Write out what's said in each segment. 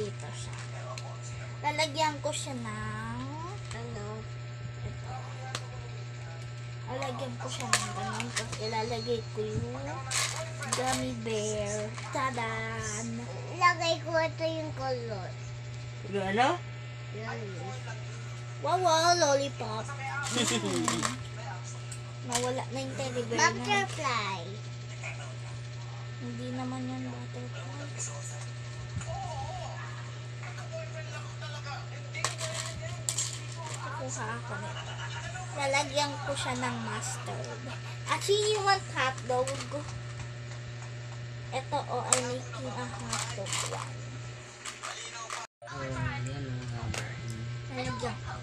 dito siya. Lalagyan ko siya ng ito. Lalagyan ko siya ng ganun. Tapos ilalagay ko yung gummy bear. Tadan! Lagay ko ito yung color. Ano? Wow, lollipop. Nawala na yung teddy bear na. Butterfly. Hindi naman yan butterfly. Kuha ako nito. Lalagyan ko siya ng mustard. Actually, you want hotdog? Ito, I'm making a hotdog one. Lalagyan ko.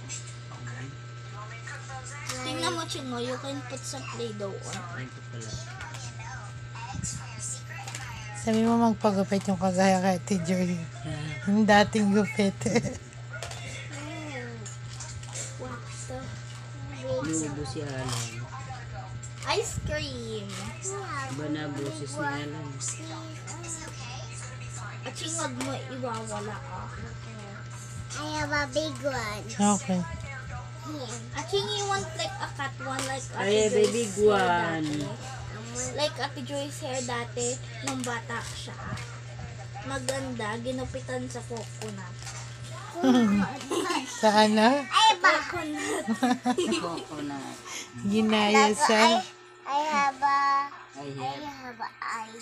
Tingnan mo, Chingo, you can put some Play-Doh on. Sabi mo magpagupit yung kagaya kay Ate Joy. Yung dating gupit. Lubo si Alan. Ice cream. Iba na boses ni Alan. At Chingog mo, iwawala ka. I have a big one. Okay. At Ching, you want like a cat one, like Ay, Ate big Joy's hair one. dati. Like Ate Joy's hair dati, nung bata siya. Maganda, ginupitan sa coconut. Sa ano? Ay, ba? Coconut. Coconut. Ginaya sa... I have a... I I have have a eye.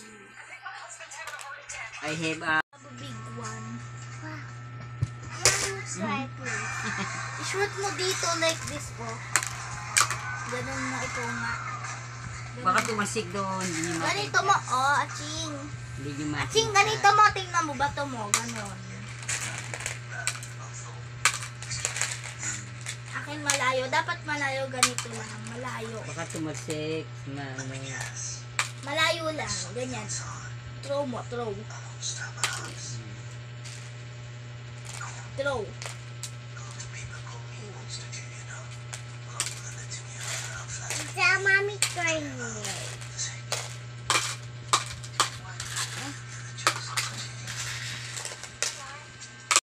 a A big one. Wow. Try, please. I-shoot mo dito like this po. Ganun mo ito nga. baka tumasik doon. Hindi niyo Ganito mo, oh, Aching. Hindi niyo makita. Aching, ganito mo. Tingnan mo, bato mo. Ganon. Akin malayo. Dapat malayo ganito lang. Malayo. Baka tumasik na ano. Malayo lang. Ganyan. Throw mo, throw. Throw. It's a mommy train here.